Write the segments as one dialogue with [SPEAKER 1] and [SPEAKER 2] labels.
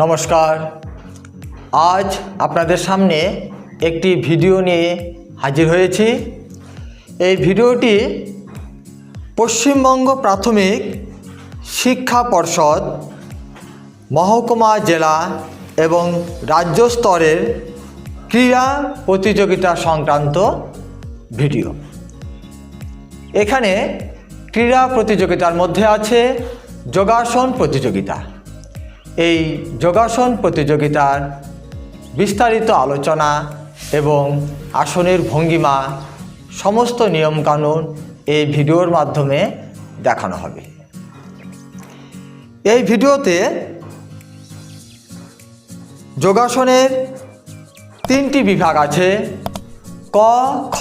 [SPEAKER 1] নমস্কার। আজ আপনাদের সামনে একটি ভিডিও নিয়ে হাজির হয়েছি। এই ভিডিওটি পশ্চিমবঙ্গ প্রাথমিক শিক্ষা পর্ষদ মহকুমা, জেলা এবং রাজ্য স্তরের ক্রীড়া প্রতিযোগিতা সংক্রান্ত ভিডিও। এখানে ক্রীড়া প্রতিযোগিতার মধ্যে আছে যোগাসন প্রতিযোগিতা। এই যোগাসন প্রতিযোগিতার বিস্তারিত আলোচনা এবং আসনের ভঙ্গিমা, সমস্ত নিয়মকানুন এই ভিডিওর মাধ্যমে দেখানো হবে। এই ভিডিওতে যোগাসনের 3টি বিভাগ আছে, ক, খ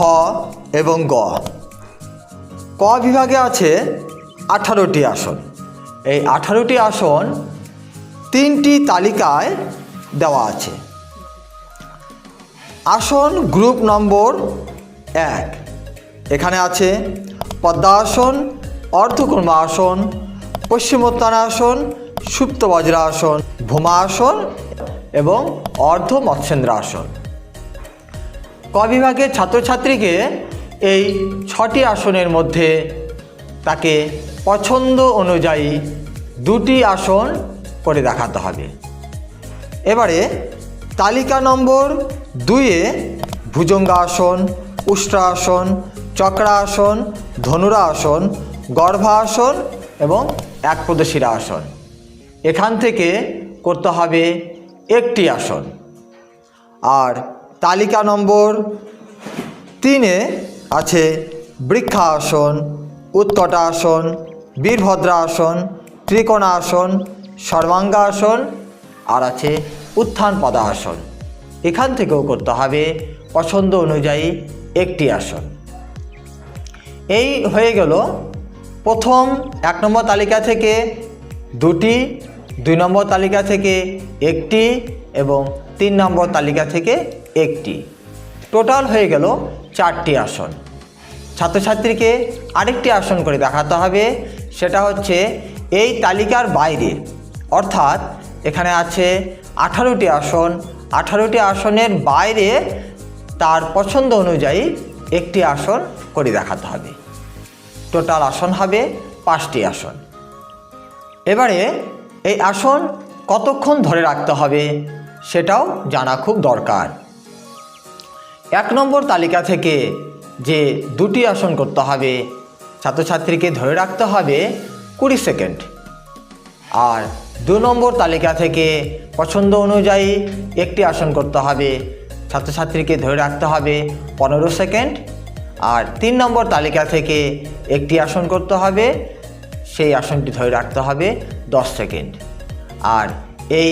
[SPEAKER 1] এবং গ। ক বিভাগে আছে 18টি আসন। এই 18টি আসন 3টি তালিকায় দেওয়া আছে। আসন গ্রুপ নম্বর 1, এখানে আছে পদ্মাসন, অর্ধকূর্মাসন, পশ্চিমোত্তানাসন, সুপ্ত বজ্রাসন, ভূমাসন এবং অর্ধ মৎস্যেন্দ্রাসন। ক বিভাগের ছাত্রছাত্রীকে এই 6টি আসনের মধ্যে তাকে পছন্দ অনুযায়ী 2টি আসন করে দেখাতে হবে। এবারে তালিকা নম্বর 2-এ ভুজঙ্গাসন, উষ্ট্রাসন, চক্রাসন, ধনুরাসন, গর্ভাসন এবং একপদশিরা আসন। এখান থেকে করতে হবে 1টি আসন। আর তালিকা নম্বর 3-এ আছে বৃক্ষাসন, উৎকটাসন, বীরভদ্রাসন, ত্রিকোণাসন, সর্বাঙ্গাসন আর আছে উত্থান পদাসন। এখান থেকেও করতে হবে পছন্দ অনুযায়ী 1টি আসন। এই হয়ে গেল প্রথম 1 নম্বর তালিকা থেকে 2টি, 2 নম্বর তালিকা থেকে 1টি এবং 3 নম্বর তালিকা থেকে 1টি। টোটাল হয়ে গেল 4টি আসন। ছাত্রছাত্রীকে আরেকটি আসন করে দেখাতে হবে, সেটা হচ্ছে এই তালিকার বাইরে, অর্থাৎ এখানে আছে 18টি আসন। 18টি আসনের বাইরে তার পছন্দ অনুযায়ী 1টি আসন করে দেখাতে হবে। টোটাল আসন হবে 5টি আসন। এবারে এই আসন কতক্ষণ ধরে রাখতে হবে সেটাও জানা খুব দরকার। 1 নম্বর তালিকা থেকে যে 2টি আসন করতে হবে, ছাত্রছাত্রীকে ধরে রাখতে হবে 20 সেকেন্ড। আর 2 নম্বর তালিকা থেকে পছন্দ অনুযায়ী 1টি আসন করতে হবে, ছাত্রছাত্রীকে ধরে রাখতে হবে 15 সেকেন্ড। আর 3 নম্বর তালিকা থেকে 1টি আসন করতে হবে, সেই আসনটি ধরে রাখতে হবে 10 সেকেন্ড। আর এই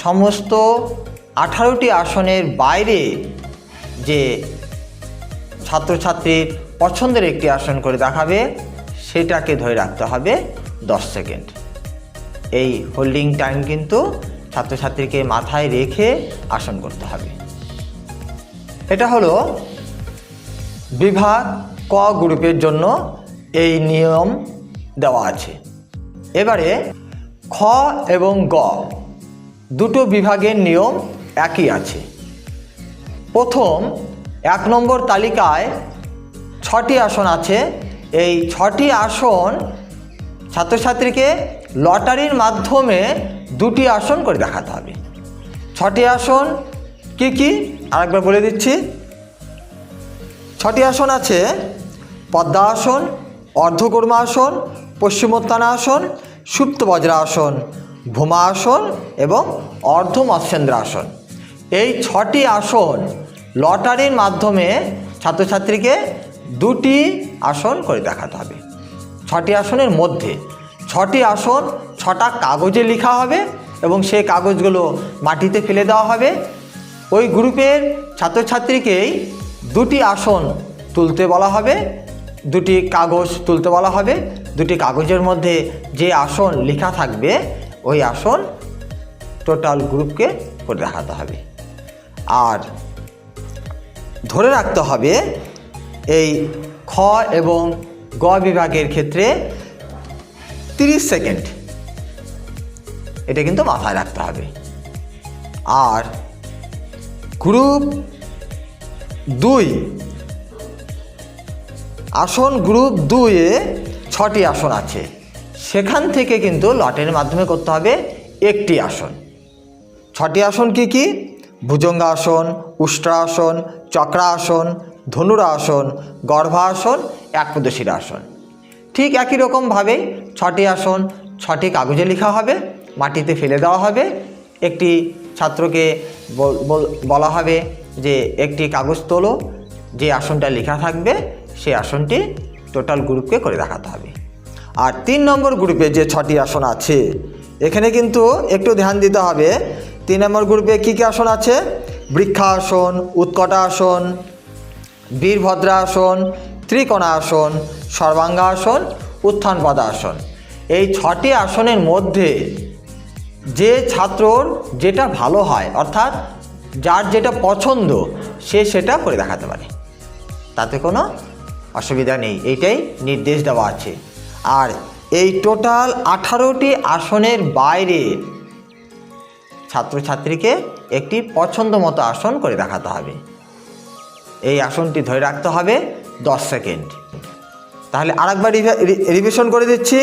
[SPEAKER 1] সমস্ত 18টি আসনের বাইরে যে ছাত্রছাত্রীর পছন্দের 1টি আসন করে দেখাবে, সেটাকে ধরে রাখতে হবে 10 সেকেন্ড। এই হোল্ডিং টাইম কিন্তু ছাত্রছাত্রীকে মাথায় রেখে আসন করতে হবে। এটা হলো বিভাগ ক গ্রুপের জন্য এই নিয়ম দেওয়া আছে। এবারে খ এবং গ দুটো বিভাগের নিয়ম একই আছে। প্রথম 1 নম্বর তালিকায় 6টি আসন আছে। এই 6টি আসন ছাত্রছাত্রীকে লটারির মাধ্যমে 2টি আসন করে দেখাতে হবে। 6টি আসন কি কি আরেকবার বলে দিচ্ছি। 6টি আসন আছে পদ্মাসন, অর্ধকূর্মাসন, পশ্চিমোত্তানাসন, সুপ্ত বজ্রাসন, ভূমাসন এবং অর্ধ মৎস্যেন্দ্রাসন। এই 6টি আসন লটারির মাধ্যমে ছাত্রছাত্রীকে 2টি আসন করে দেখাতে হবে। 6টি আসনের মধ্যে 6টি আসন 6টা কাগজে লেখা হবে এবং সেই কাগজগুলো মাটিতে ফেলে দেওয়া হবে। ওই গ্রুপের ছাত্রছাত্রীকেই 2টি আসন তুলতে বলা হবে, 2টি কাগজ তুলতে বলা হবে। 2টি কাগজের মধ্যে যে আসন লেখা থাকবে, ওই আসন টোটাল গ্রুপকে করে দেখাতে হবে। আর ধরে রাখতে হবে এই খ এবং গ বিভাগের ক্ষেত্রে 30 সেকেন্ড। এটা কিন্তু মাথায় রাখতে হবে। আর গ্রুপ 2 আসন, গ্রুপ 2-এ 6টি আসন আছে, সেখান থেকে কিন্তু লটের মাধ্যমে করতে হবে একটি আসন। 6টি আসন কি কি? ভুজঙ্গাসন, উষ্ট্রাসন, চক্রাসন, ধনুরাসন, গর্ভাসন, একপদশিরাসন। ঠিক একই রকমভাবেই 6টি আসন 6টি কাগজে লেখা হবে, মাটিতে ফেলে দেওয়া হবে। একটি ছাত্রকে বলা হবে যে একটি কাগজ তোলো, যে আসনটা লেখা থাকবে সেই আসনটি টোটাল গ্রুপকে করে দেখাতে হবে। আর 3 নম্বর গ্রুপে যে 6টি আসন আছে, এখানে কিন্তু একটু ধ্যান দিতে হবে। 3 নম্বর গ্রুপে কী কী আসন আছে? বৃক্ষাসন, উৎকটাসন, বীরভদ্রাসন, ত্রিকোণাসন, সর্বাঙ্গাসন, উত্থান পদাসন। এই 6টি আসনের মধ্যে যে ছাত্রর যেটা ভালো হয়, অর্থাৎ যার যেটা পছন্দ, সে সেটা করে দেখাতে পারে, তাতে কোনো অসুবিধা নেই, এইটাই নির্দেশ দেওয়া আছে। আর এই টোটাল 18টি আসনের বাইরে ছাত্রছাত্রীকে একটি পছন্দ মতো আসন করে দেখাতে হবে। এই আসনটি ধরে রাখতে হবে 10 সেকেন্ড। তাহলে আরেকবার রিভিশন করে দিচ্ছি।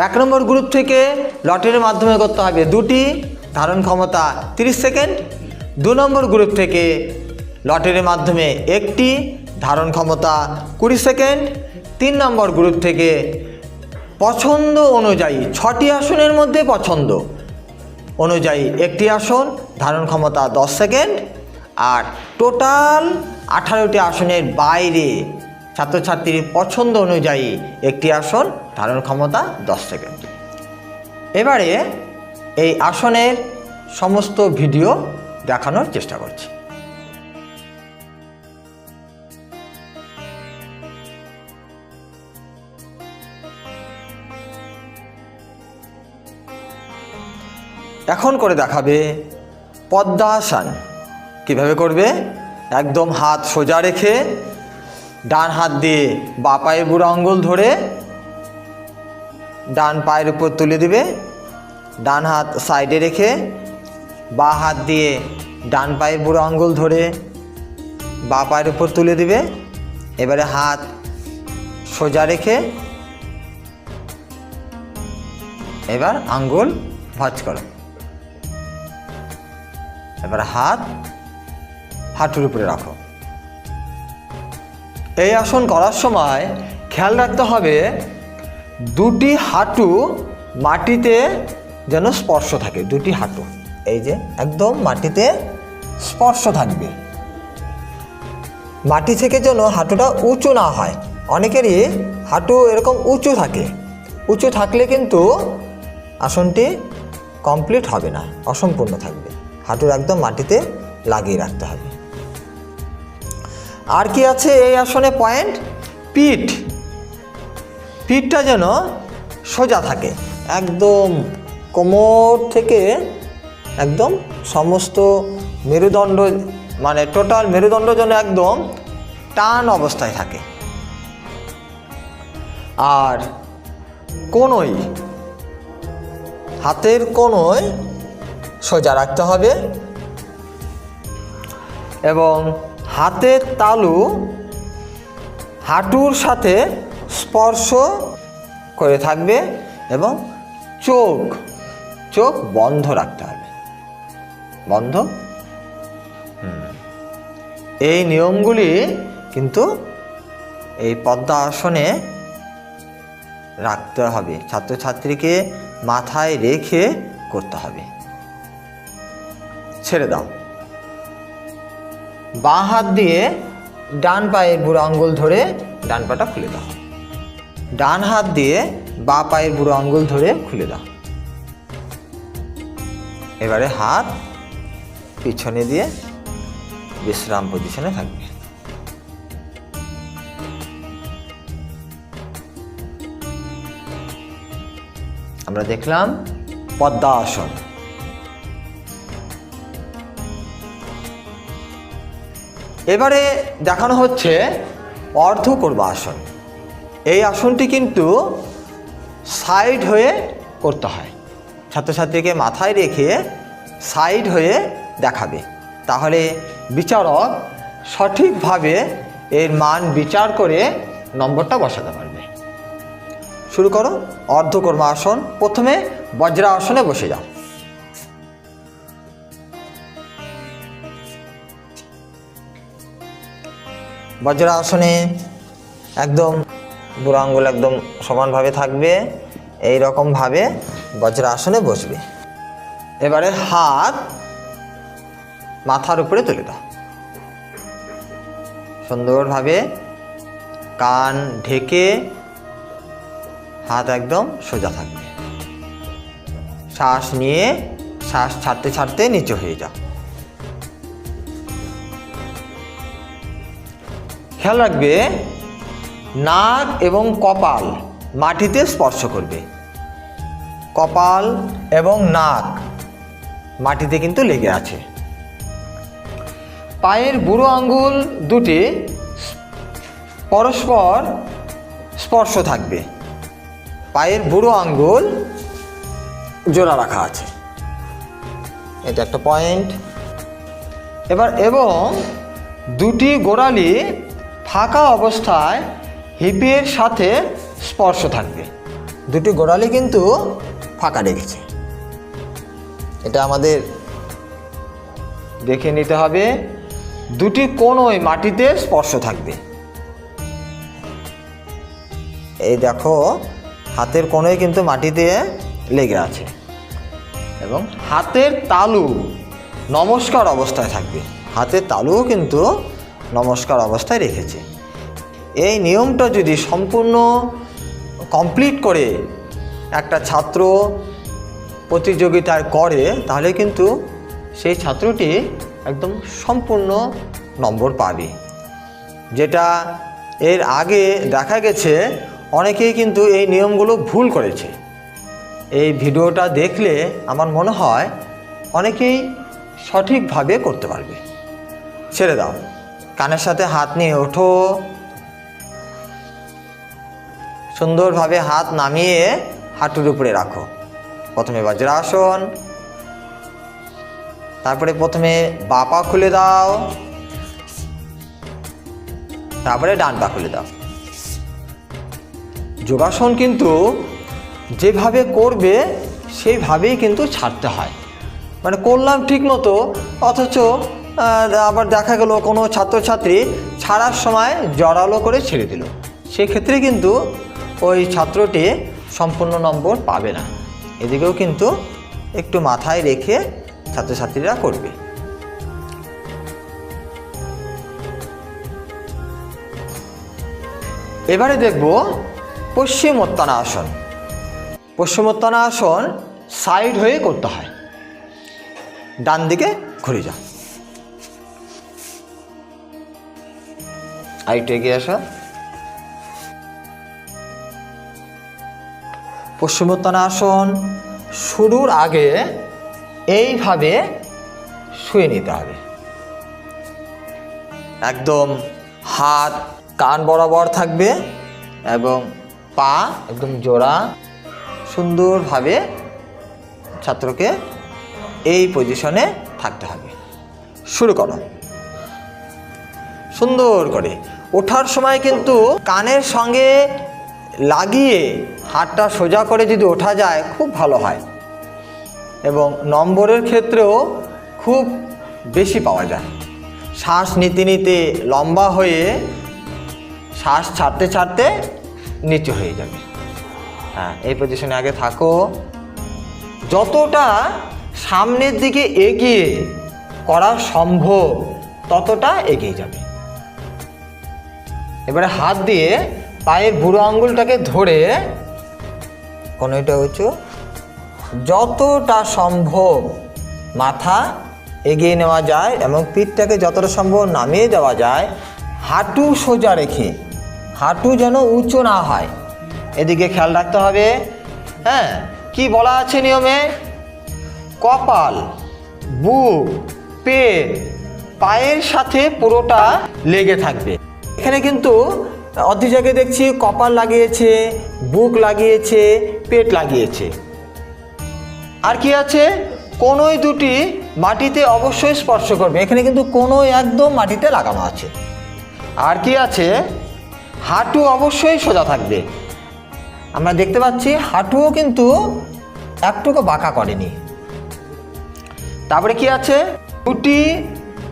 [SPEAKER 1] 1 নম্বর গ্রুপ থেকে লটের মাধ্যমে করতে হবে 2টি, ধারণ ক্ষমতা 30 সেকেন্ড। 2 নম্বর গ্রুপ থেকে লটের মাধ্যমে 1টি, ধারণ ক্ষমতা 20 সেকেন্ড। 3 নম্বর গ্রুপ থেকে পছন্দ অনুযায়ী 6টি আসনের মধ্যে পছন্দ অনুযায়ী 1টি আসন, ধারণ ক্ষমতা 10 সেকেন্ড। আর টোটাল 18টি আসনের বাইরে ছাত্রছাত্রীর পছন্দ অনুযায়ী 1টি আসন, ধারণ ক্ষমতা 10 সেকেন্ড। এবারে এই আসনের সমস্ত ভিডিও দেখানোর চেষ্টা করছি। এখন করে দেখাবে পদ্মাসন। কিভাবে করবে? একদম হাত সোজা রেখে ডান হাত দিয়ে বাঁ পায়ের বুড়ো আঙ্গুল ধরে ডান পায়ের উপর তুলে দিবে, ডান হাত সাইডে রেখে বাঁ হাত দিয়ে ডান পায়ের বুড়ো আঙ্গুল ধরে বাঁ পায়ের উপর তুলে দিবে। এবারে হাত সোজা রেখে এবার আঙ্গুল ভাঁজ করো। এবার হাত হাঁটুর উপরে রাখো। এই আসন করার সময় খেয়াল রাখতে হবে 2টি হাঁটু মাটিতে যেন স্পর্শ থাকে। 2টি হাঁটু এই যে একদম মাটিতে স্পর্শ থাকবে, মাটি থেকে যেন হাঁটুটা উঁচু না হয়। অনেকেরই হাঁটু এরকম উঁচু থাকে, উঁচু থাকলে কিন্তু আসনটি কমপ্লিট হবে না, অসম্পূর্ণ থাকবে। হাঁটুর একদম মাটিতে লাগিয়ে রাখতে হবে। আর কি আছে এই আসনে পয়েন্ট? পিঠটা যেন সোজা থাকে, একদম কোমর থেকে একদম সমস্ত মেরুদণ্ড, মানে টোটাল মেরুদণ্ড যেন একদম টান অবস্থায় থাকে। আর কোনোই, হাতের কোনোই সোজা রাখতে হবে এবং হাতের তালু হাঁটুর সাথে স্পর্শ করে থাকবে এবং চোখ বন্ধ রাখতে হবে, বন্ধ। এই নিয়মগুলি কিন্তু এই পদ্মাসনে রাখতে হবে, ছাত্রছাত্রীকে মাথায় রেখে করতে হবে। ছেড়ে দাও। বাঁ হাত দিয়ে ডান পায়ের বুড়ো আঙ্গুল ধরে ডান পাটা খুলে দাও। ডান হাত দিয়ে বাঁ পায়ের বুড়ো আঙ্গুল ধরে খুলে দাও। এবারে হাত পিছনে দিয়ে বিশ্রাম পজিশনে থাকবে। আমরা দেখলাম পদ্মাসন। এবারে দেখানো হচ্ছে অর্ধকূর্মাসন। এই আসনটি কিন্তু সাইড হয়ে করতে হয়। ছাত্রছাত্রীকে মাথায় রেখে সাইড হয়ে দেখাবে। তাহলে বিচারক সঠিকভাবে এর মান বিচার করে নম্বরটা বসাতে পারবে। শুরু করো অর্ধকর্মা আসন। প্রথমে বজ্রাসনে বসে যাও। বজ্রাসনে একদম বুড়ো আঙ্গুল একদম সমানভাবে থাকবে, এই রকমভাবে বজ্রাসনে বসবে। এবারে হাত মাথার উপরে তুলে দাও, সুন্দরভাবে কান ঢেকে হাত একদম সোজা থাকবে। শ্বাস নিয়ে শ্বাস ছাড়তে ছাড়তে নিচু হয়ে যাও। খেয়াল রাখবে নাক এবং কপাল মাটিতে স্পর্শ করবে। কপাল এবং নাক মাটিতে কিন্তু লেগে আছে। পায়ের বুড়ো আঙ্গুল দুটি পরস্পর স্পর্শ থাকবে। পায়ের বুড়ো আঙ্গুল জোড়া রাখা আছে, এটা একটা পয়েন্ট। এবার এবং দুটি গোড়ালি ফাঁকা অবস্থায় হিপের সাথে স্পর্শ থাকবে। দুটি গোড়ালি কিন্তু ফাঁকা রেখেছে, এটা আমাদের দেখে নিতে হবে। দুটি কোণই মাটিতে স্পর্শ থাকবে। এই দেখো হাতের কোণই কিন্তু মাটিতে লেগে আছে এবং হাতের তালু নমস্কার অবস্থায় থাকবে। হাতের তালুও কিন্তু নমস্কার অবস্থায় রেখেছে। এই নিয়মটা যদি সম্পূর্ণ কমপ্লিট করে একটা ছাত্র প্রতিযোগিতায় করে তাহলে কিন্তু সেই ছাত্রটি একদম সম্পূর্ণ নম্বর পাবে। যেটা এর আগে দেখা গেছে অনেকেই কিন্তু এই নিয়মগুলো ভুল করেছে। এই ভিডিওটা দেখলে আমার মনে হয় অনেকেই সঠিকভাবে করতে পারবে। ছেড়ে দাও, কানের সাথে হাত নিয়ে ওঠো, সুন্দরভাবে হাত নামিয়ে হাঁটুর উপরে রাখো। প্রথমে বজ্রাসন, তারপরে প্রথমে বাঁ পা খুলে দাও, তারপরে ডান পা খুলে দাও। যোগাসন কিন্তু যেভাবে করবে সেইভাবেই কিন্তু ছাড়তে হয়। মানে করলাম ঠিক মতো, অথচ আবার দেখা গেল কোনো ছাত্রছাত্রী ছাড়ার সময় জড়ালো করে ছেড়ে দিল, সেক্ষেত্রে কিন্তু ওই ছাত্রটি সম্পূর্ণ নম্বর পাবে না। এদিকেও কিন্তু একটু মাথায় রেখে ছাত্রছাত্রীরা করবে। এবারে দেখব পশ্চিমোত্তানাসন। পশ্চিমোত্তানাসন সাইড হয়ে করতে হয়। ডান দিকে ঘুরে যাও, আরেকটু এগিয়ে আসো। পশ্চিমোত্তানাসন শুরুর আগে এইভাবে শুয়ে নিতে হবে। একদম হাত কান বরাবর থাকবে এবং পা একদম জোড়া। সুন্দরভাবে ছাত্রকে এই পজিশনে থাকতে হবে। শুরু করো সুন্দর করে। ওঠার সময় কিন্তু কানের সঙ্গে লাগিয়ে হাতটা সোজা করে যদি ওঠা যায় খুব ভালো হয় এবং নম্বরের ক্ষেত্রেও খুব বেশি পাওয়া যায়। শ্বাস নিতে নিতে লম্বা হয়ে শ্বাস ছাড়তে ছাড়তে নিচু হয়ে যাবে। হ্যাঁ, এই পজিশনে আগে থাকো। যতটা সামনের দিকে এগিয়ে করা সম্ভব ততটা এগিয়ে যাবে। এবারে হাত দিয়ে পায়ের বুড়ো আঙ্গুলটাকে ধরে কোনোটা উঁচু, যতটা সম্ভব মাথা এগিয়ে নেওয়া যায় এবং পিঠটাকে যতটা সম্ভব নামিয়ে দেওয়া যায়। হাঁটু সোজা রেখে, হাঁটু যেন উঁচু না হয়, এদিকে খেয়াল রাখতে হবে। হ্যাঁ, কি বলা আছে নিয়মে? কপাল, বুক, পেট পায়ের সাথে পুরোটা লেগে থাকবে। এখানে কিন্তু অর্ধেক জায়গায় দেখছি কপাল লাগিয়েছে, বুক লাগিয়েছে, পেট লাগিয়েছে। আর কি আছে? কোনোই দুটি মাটিতে অবশ্যই স্পর্শ করবে। এখানে কিন্তু কোনোই একদম মাটিতে লাগানো আছে। আর কি আছে, হাঁটু অবশ্যই সোজা থাকবে। আমরা দেখতে পাচ্ছি হাঁটুও কিন্তু একটুকু বাঁকা করেনি। তারপরে কি আছে, দুটি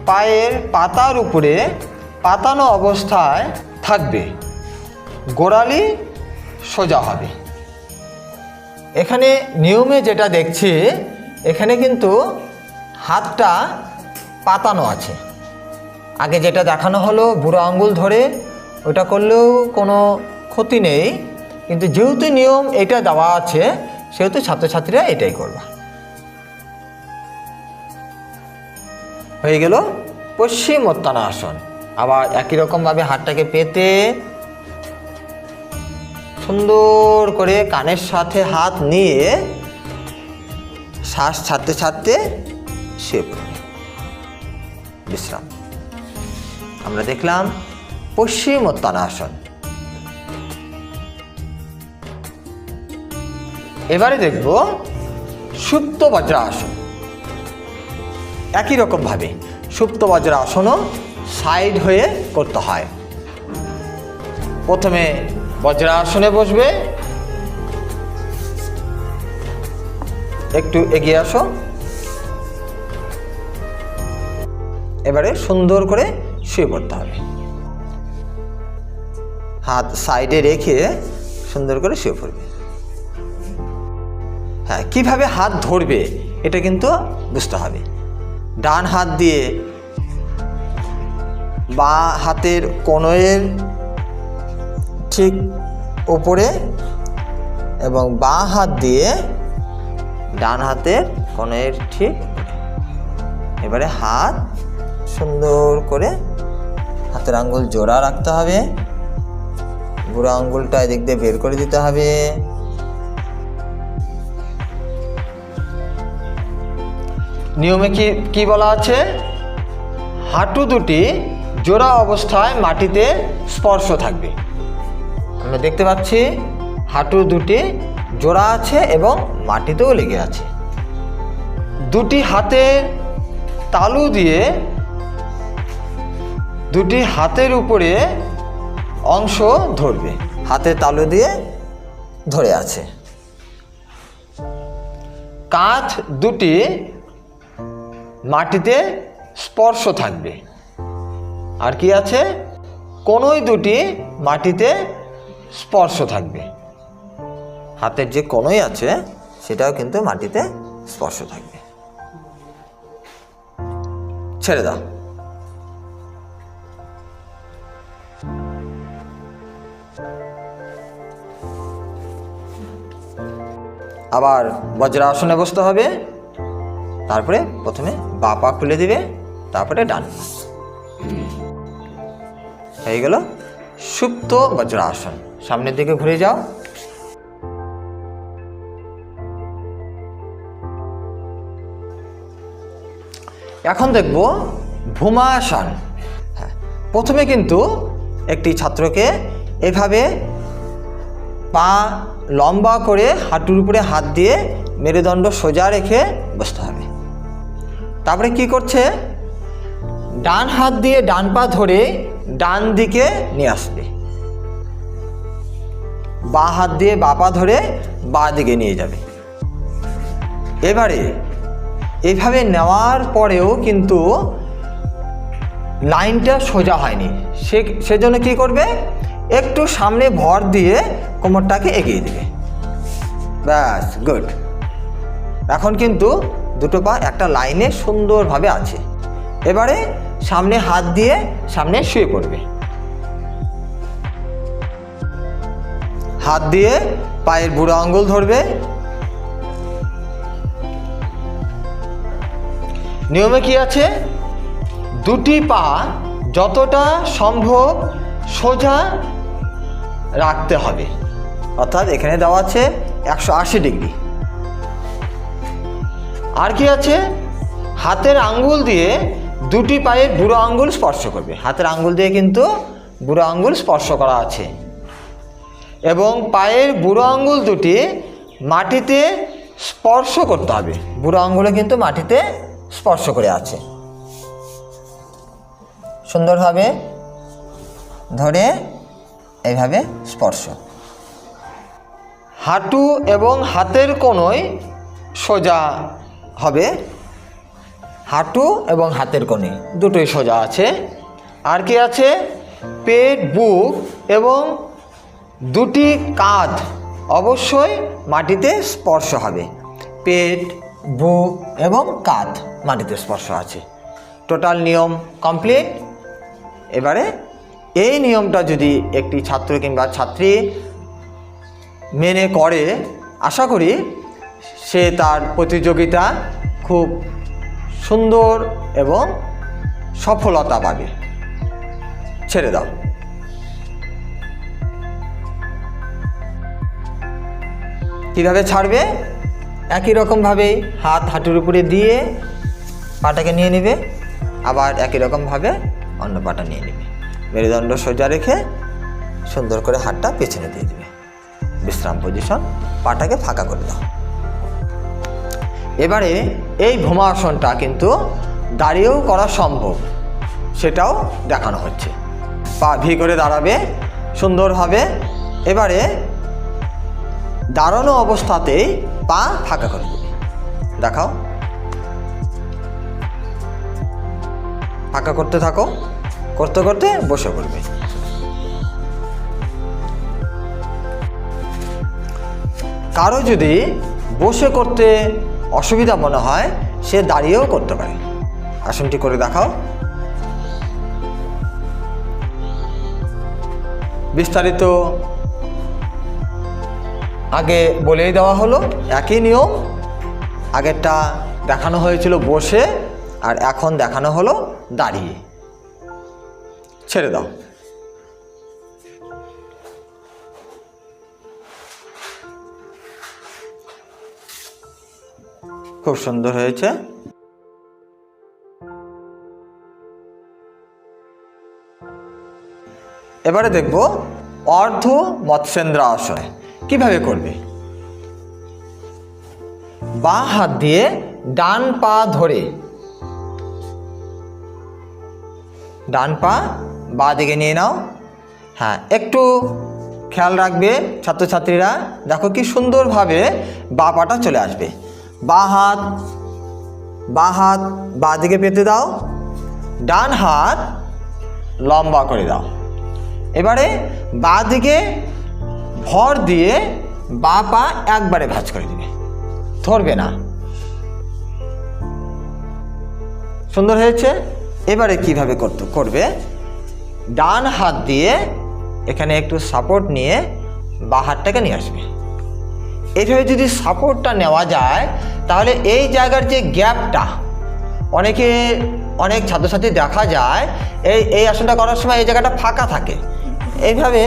[SPEAKER 1] পায়ের পাতার উপরে পাতানো অবস্থায় থাকবে, গোড়ালি সোজা হবে। এখানে নিয়মে যেটা দেখছি, এখানে কিন্তু হাতটা পাতানো আছে। আগে যেটা দেখানো হলো বুড়ো আঙ্গুল ধরে, ওটা করলেও কোনো ক্ষতি নেই, কিন্তু যেহেতু নিয়ম এটা দেওয়া আছে সেহেতু ছাত্রছাত্রীরা এটাই করবে। হয়ে গেল পশ্চিমোত্তানাসন। আবার একই রকমভাবে হাতটাকে পেতে সুন্দর করে কানের সাথে হাত নিয়ে শ্বাস ছাড়তে ছাড়তে শুয়ে পড়বে, বিশ্রাম। আমরা দেখলাম পশ্চিমোত্তানাসন। এবারে দেখব সুপ্ত বজ্রাসন। একই রকমভাবে সুপ্ত বজ্রাসনও সাইড হয়ে করতে হয়। প্রথমে বজ্রাসনে বসবে, একটু এগিয়ে আসো। এবারে সুন্দর করে শুয়ে পড়তে হবে, হাত সাইডে রেখে সুন্দর করে শুয়ে পড়বে। হ্যাঁ, কিভাবে হাত ধরবে এটা কিন্তু বুঝতে হবে। ডান হাত দিয়ে বাঁ হাতের কনুইয়ের ঠিক উপরে এবং বাঁ হাত দিয়ে ডান হাতের কনুইয়ের ঠিক। এবারে হাত সুন্দর করে হাতের আঙ্গুল জোড়া রাখতে হবে, বুড়ো আঙ্গুলটা এদিক দিয়ে বের করে দিতে হবে। নিয়মে কি বলা আছে, হাঁটু দুটি জোড়া অবস্থায় মাটিতে স্পর্শ থাকবে। আমরা দেখতে পাচ্ছি হাঁটু দুটি জোড়া আছে এবং মাটিতেও লেগে আছে। দুটি হাতের তালু দিয়ে দুটি হাতের উপরে অংশ ধরবে, হাতের তালু দিয়ে ধরে আছে। কাঁধ দুটি মাটিতে স্পর্শ থাকবে। আর কি আছে, কনুই দুটি মাটিতে স্পর্শ থাকবে। হাতের যে কনুই আছে সেটাও কিন্তু মাটিতে স্পর্শ থাকবে। ছেড়ে দাও। আবার বজ্রাসনে বসতে হবে। তারপরে প্রথমে বাঁ পা খুলে দিবে, তারপরে ডান পা। হয়ে গেল সুপ্ত বজ্রাসন। সামনের দিকে ঘুরে যাও। এখন দেখব ভূমাসন। হ্যাঁ, প্রথমে কিন্তু একটি ছাত্রকে এভাবে পা লম্বা করে হাঁটুর উপরে হাত দিয়ে মেরুদণ্ড সোজা রেখে বসতে হবে। তারপরে কি করছে, ডান হাত দিয়ে ডান পা ধরে ডান দিকে নিয়ে আসবে, বাঁ হাত দিয়ে বাঁ পা ধরে বাঁ দিকে নিয়ে যাবে। এবারে এইভাবে নেওয়ার পরেও কিন্তু লাইনটা সোজা হয়নি, সেজন্য কি করবে, একটু সামনে ভর দিয়ে কোমরটাকে এগিয়ে দেবে। ব্যাস, গুড। এখন কিন্তু দুটো পা একটা লাইনে সুন্দরভাবে আছে। এবারে সামনে হাত দিয়ে সামনে শুয়ে পড়বে, হাত দিয়ে পায়ের বুড়ো আঙ্গুল ধরবে। নিয়মে কি আছে, দুটি পা যতটা সম্ভব সোজা রাখতে হবে, অর্থাৎ এখানে দেওয়া আছে 180 ডিগ্রি। আর কি আছে, হাতের আঙ্গুল দিয়ে দুটি পায়ের বুড়ো আঙ্গুল স্পর্শ করবে। হাতের আঙ্গুল দিয়ে কিন্তু বুড়ো আঙ্গুল স্পর্শ করা আছে এবং পায়ের বুড়ো আঙ্গুল দুটি মাটিতে স্পর্শ করতে হবে। বুড়ো আঙুলে কিন্তু মাটিতে স্পর্শ করে আছে। সুন্দরভাবে ধরে এইভাবে স্পর্শ। হাঁটু এবং হাতের কোণয় সোজা হবে। হাঁটু এবং হাতের কোণে দুটোই সোজা আছে। আর কি আছে? পেট, বুক এবং দুটি কাঁধ অবশ্যই মাটিতে স্পর্শ হবে। পেট, বুক এবং কাঁধ মাটিতে স্পর্শ আছে। টোটাল নিয়ম কমপ্লিট। এবারে এই নিয়মটা যদি একটি ছাত্র কিংবা ছাত্রী মেনে করে, আশা করি সে তার প্রতিযোগিতা খুব সুন্দর এবং সফলতা পাবে। ছেড়ে দাও। কীভাবে ছাড়বে? একই রকমভাবেই হাত হাঁটুর উপরে দিয়ে পাটাকে নিয়ে নেবে, আবার একই রকমভাবে অন্য পাটা নিয়ে নেবে। মেরুদণ্ড সোজা রেখে সুন্দর করে হাতটা পেছনে দিয়ে দেবে। বিশ্রাম পজিশন, পাটাকে ফাঁকা করে দাও। এবারে এই ভূমাসনটা কিন্তু দাঁড়িয়েও করা সম্ভব, সেটাও দেখানো হচ্ছে। পা ভি করে দাঁড়াবে সুন্দরভাবে। এবারে দাঁড়ানো অবস্থাতেই পা ফাঁকা করে দেবে। দেখাও। ফাঁকা করতে থাকো, করতে করতে বসে পড়বে। কারো যদি বসে করতে অসুবিধা মনে হয়, সে দাঁড়িয়েও করতে পারে। আসনটি করে দেখাও। বিস্তারিত আগে বলেই দেওয়া হলো। একই নিয়ম, আগেরটা দেখানো হয়েছিল বসে, আর এখন দেখানো হলো দাঁড়িয়ে। ছেড়ে দাও। খুব সুন্দর হয়েছে। এবারে দেখব অর্ধ মৎস্যেন্দ্রাসন কিভাবে করবে। বাঁ হাত দিয়ে ডান পা ধরে, ডান পা বাঁ দিকে নিয়ে নাও। হ্যাঁ, একটু খেয়াল রাখবে ছাত্রছাত্রীরা। দেখো কি সুন্দরভাবে বাঁ পাটা চলে আসবে। বাঁ হাত বাঁ দিকে পেতে দাও, ডান হাত লম্বা করে দাও। এবারে বাঁ দিকে ভর দিয়ে বাঁ পা একবারে ভাঁজ করে দিবে, ধরবে না। সুন্দর হয়েছে। এবারে কিভাবে করবে? ডান হাত দিয়ে এখানে একটু সাপোর্ট নিয়ে বাঁ হাতটাকে নিয়ে আসবে। এইভাবে যদি সাপোর্টটা নেওয়া যায়, তাহলে এই জায়গার যে গ্যাপটা, অনেক ছাত্রছাত্রী দেখা যায় এই আসনটা করার সময় এই জায়গাটা ফাঁকা থাকে। এইভাবে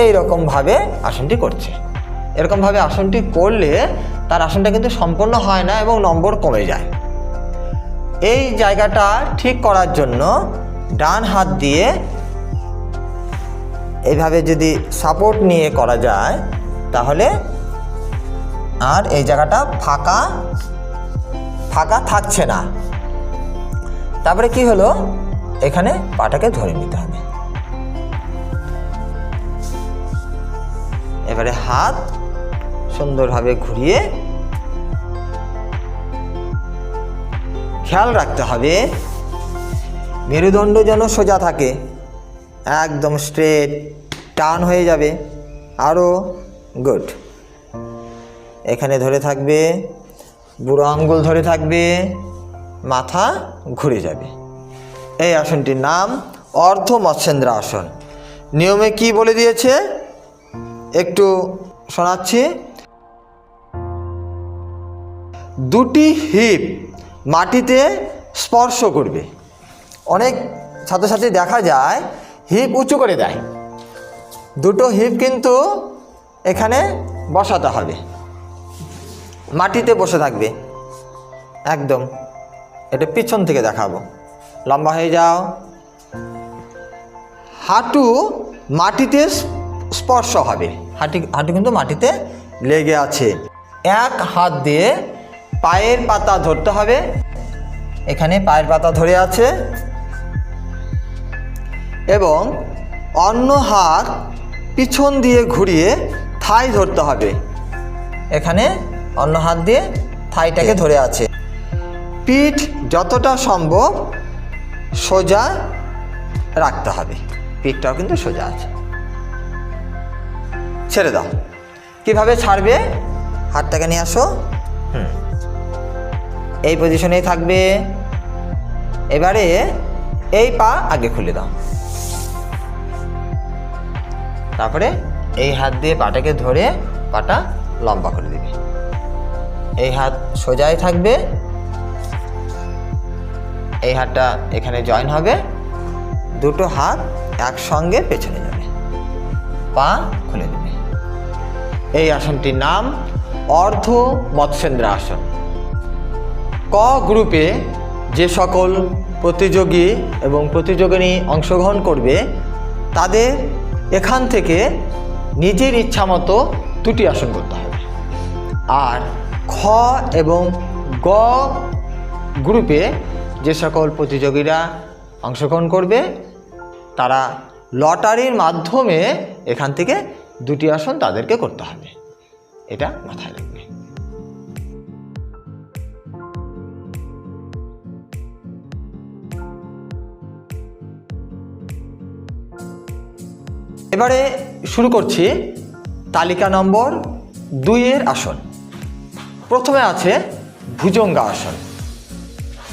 [SPEAKER 1] এইরকমভাবে আসনটি করছে। এরকমভাবে আসনটি করলে তার আসনটা কিন্তু সম্পূর্ণ হয় না এবং নম্বর কমে যায়। এই জায়গাটা ঠিক করার জন্য ডান হাত দিয়ে এইভাবে যদি সাপোর্ট নিয়ে করা যায়, তাহলে আর এই জায়গাটা ফাঁকা থাকছে না। তারপরে কি হলো? এখানে পাটাকে ধরে নিতে হবে। এবারে হাত সুন্দরভাবে ঘুরিয়ে খেয়াল রাখতে হবে মেরুদণ্ড যেন সোজা থাকে, একদম স্ট্রেট, টান হয়ে যাবে। আরও গুড। এখানে ধরে থাকবে, বুড়ো আঙ্গুল ধরে থাকবে, মাথা ঘুরে যাবে। এই আসনটির নাম অর্ধ মৎস্যেন্দ্রাসন। নিয়মে কি বলে দিয়েছে একটু শোনাচ্ছি। দুটি হিপ মাটিতে স্পর্শ করবে। অনেক ছাত্রছাত্রী দেখা যায় হিপ উঁচু করে দেয়। দুটো হিপ কিন্তু এখানে বসাতে হবে, মাটিতে বসে থাকবে একদম। এটা পিছন থেকে দেখাবো। লম্বা হয়ে যাও। হাঁটু মাটিতে স্পর্শ হবে, হাঁটু কিন্তু মাটিতে লেগে আছে। এক হাত দিয়ে পায়ের পাতা ধরতে হবে। এখানে পায়ের পাতা ধরে আছে এবং অন্য হাত পিছন দিয়ে ঘুরিয়ে থাই ধরতে হবে। এখানে অন্য হাত দিয়ে থাইটাকে ধরে আছে। পিঠ যতটা সম্ভব সোজা রাখতে হবে। পিঠটাও কিন্তু সোজা আছে। ছেড়ে দাও। কিভাবে ছাড়বে? হাতটাকে নিয়ে আসো। এই পজিশনেই থাকবে। এবারে এই পা আগে খুলে দাও। তারপরে এই হাত দিয়ে পাটাকে ধরে পাটা লম্বা করে দিবে। এই হাত সোজাই থাকবে। এই হাতটা এখানে জয়েন হবে। দুটো হাত একসঙ্গে পেছনে যাবে, পা খুলে দেবে। এই আসনটির নাম অর্ধ মৎস্যেন্দ্র আসন। ক গ্রুপে যে সকল প্রতিযোগী এবং প্রতিযোগিনী অংশগ্রহণ করবে তাদের এখান থেকে নিজের ইচ্ছা মতো দুটি আসন করতে হবে। আর খ এবং গ গ্রুপে যে সকল প্রতিযোগীরা অংশগ্রহণ করবে তারা লটারির মাধ্যমে এখান থেকে দুটি আসন তাদেরকে করতে হবে। এটা মাথায় রাখবে। এবারে শুরু করছি তালিকা নম্বর 2-এর আসন। প্রথমে আছে ভুজঙ্গ আসন।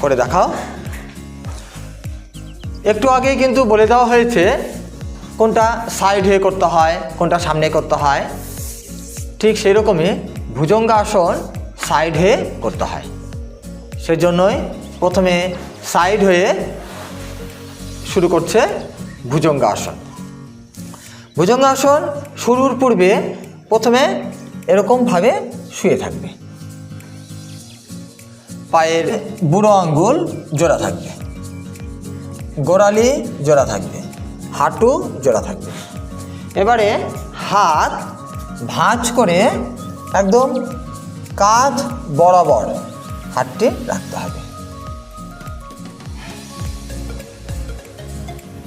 [SPEAKER 1] করে দেখাও। একটু আগেই কিন্তু বলে দেওয়া হয়েছে কোনটা সাইড হয়ে করতে হয়, কোনটা সামনে করতে হয়। ঠিক সেই রকমই ভুজঙ্গ আসন সাইড হয়ে করতে হয়। সেজন্যই প্রথমে সাইড হয়ে শুরু করছে ভুজঙ্গ আসন। ভুজঙ্গ আসন শুরুর পূর্বে প্রথমে এরকমভাবে শুয়ে থাকবে। পায়ের বুড়ো আঙ্গুল জোড়া থাকবে, গোড়ালি জোড়া থাকবে, হাঁটু জোড়া থাকবে। এবারে হাত ভাঁজ করে একদম কাঁধ বরাবর হাতটি রাখতে হবে।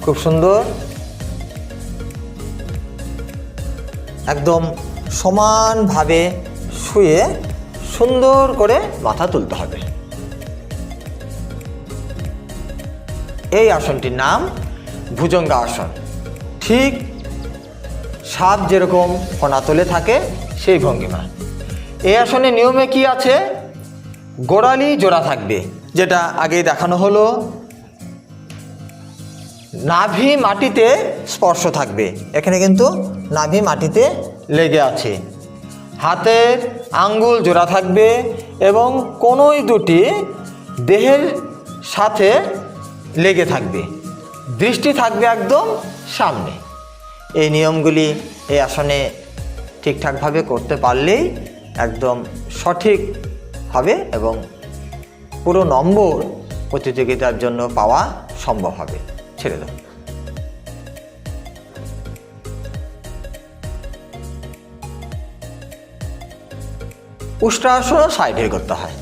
[SPEAKER 1] খুব সুন্দর। একদম সমানভাবে শুয়ে সুন্দর করে মাথা তুলতে হবে। এই আসনটির নাম ভুজঙ্গ আসন। ঠিক সাপ যেরকম ফনা তুলে থাকে সেই ভঙ্গিমা। এই আসনের নিয়মে কি আছে? গোড়ালি জোড়া থাকবে, যেটা আগেই দেখানো হলো। নাভি মাটিতে স্পর্শ থাকবে। এখানে কিন্তু নাভি মাটিতে লেগে আছে। হাতের আঙ্গুল জোড়া থাকবে এবং কোনোই দুটি দেহের সাথে লেগে থাকবে। দৃষ্টি থাকবে একদম সামনে। এই নিয়মগুলি এই আসনে ঠিকঠাকভাবে করতে পারলেই একদম সঠিক হবে এবং পুরো নম্বর প্রতিযোগিতার জন্য পাওয়া সম্ভব হবে। ছেড়ে দাও। উষ্ট্রাসনও সাইড হয়ে করতে হয়।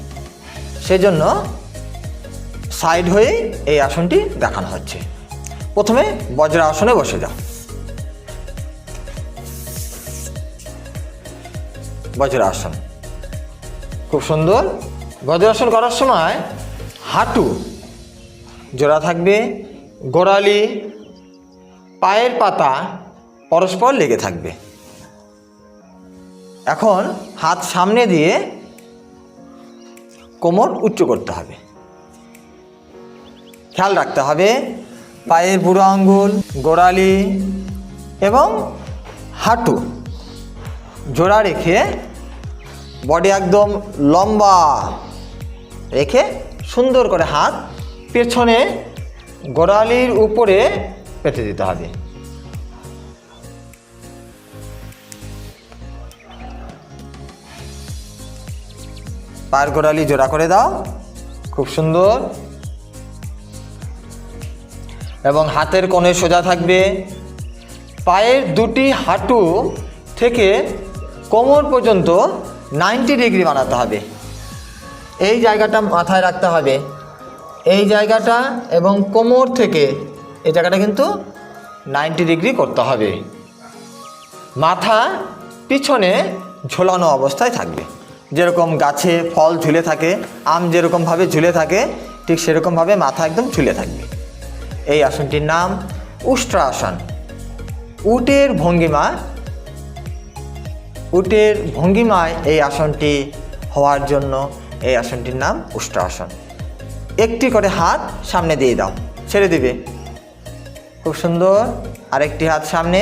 [SPEAKER 1] সেজন্য সাইড হয়ে এই আসনটি দেখানো হচ্ছে। প্রথমে বজ্রাসনে বসে যাও। বজ্রাসন খুব সুন্দর। বজ্রাসন করার সময় হাঁটু জোড়া থাকবে, গোড়ালি পায়ের পাতা পরস্পর লেগে থাকবে। এখন হাত সামনে দিয়ে কোমর উচ্চ করতে হবে। খেয়াল রাখতে হবে পায়ের বুড়ো আঙ্গুল, গোড়ালি এবং হাঁটু জোড়া রেখে বডি একদম লম্বা রেখে সুন্দর করে হাত পেছনে গোড়ালির উপরে পেতে দিতে হবে। পায়ের গোড়ালি জোড়া করে দাও। খুব সুন্দর। এবং হাতের কোণে সোজা থাকবে। পায়ের দুটি হাঁটু থেকে কোমর পর্যন্ত 90 ডিগ্রি বানাতে হবে। এই জায়গাটা মাথায় রাখতে হবে, এই জায়গাটা এবং কোমর থেকে এই জায়গাটা কিন্তু 90 ডিগ্রি করতে হবে। মাথা পিছনে ঝোলানো অবস্থায় থাকবে, যেরকম গাছে ফল ঝুলে থাকে, আম যেরকমভাবে ঝুলে থাকে, ঠিক সেরকমভাবে মাথা একদম ঝুলে থাকবে। এই আসনটির নাম উষ্ট্রাসন। উটের ভঙ্গিমায় এই আসনটি হওয়ার জন্য এই আসনটির নাম উষ্ট্রাসন। একটি করে হাত সামনে দিয়ে দাও, ছেড়ে দিবে, খুব সুন্দর। আরেকটি হাত সামনে,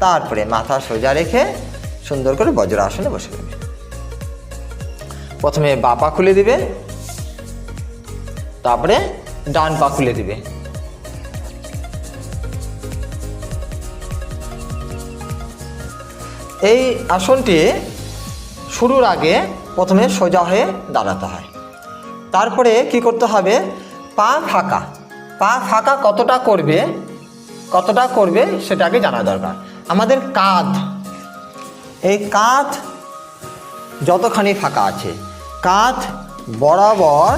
[SPEAKER 1] তারপরে মাথা সোজা রেখে সুন্দর করে বজ্রাসনে বসে দেবে। প্রথমে বাঁ পা খুলে দিবে, তারপরে ডান পা খুলে দিবে। এই আসনটি শুরুর আগে প্রথমে সোজা হয়ে দাঁড়াতে হয়। তারপরে কি করতে হবে, পা ফাঁকা কতটা করবে সেটাকে জানা দরকার। আমাদের কাঁধ, এই কাঁধ যতখানি ফাঁকা আছে, কাঁধ বরাবর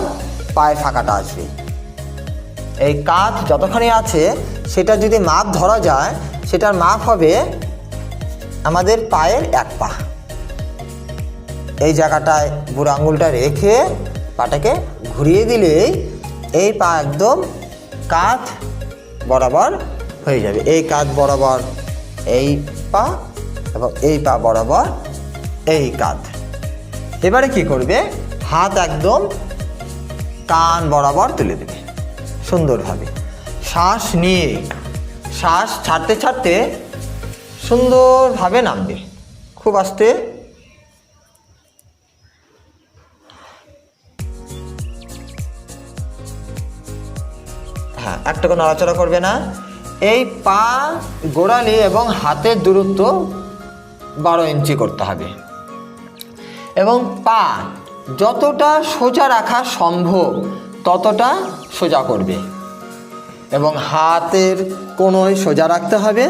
[SPEAKER 1] পায়ে ফাঁকাটা আসবে। এই কাঁধ যতখানি আছে সেটা যদি মাপ ধরা যায়, সেটার মাপ হবে আমাদের পায়ের 1 পা। এই জায়গাটায় বুড়ো আঙুলটা রেখে পাটাকে ঘুরিয়ে দিলেই এই পা একদম কাঁধ বরাবর হয়ে যাবে। এই কাঁধ বরাবর এই পা এবং এই পা বরাবর এই কাঁধ। এবারে কি করবে, হাত একদম কান বরাবর তুলে দেবে সুন্দরভাবে। শ্বাস নিয়ে শ্বাস ছাড়তে ছাড়তে সুন্দরভাবে নামবে, খুব আস্তে। হ্যাঁ, একটুকু নড়াচড়া করবে না। এই পা গোড়ালি এবং হাতের দূরত্ব 12 ইঞ্চি করতে হবে এবং পা যতটা সোজা রাখা সম্ভব ততটা সোজা করবে এবং হাতের কোণয় সোজা রাখতে হবে।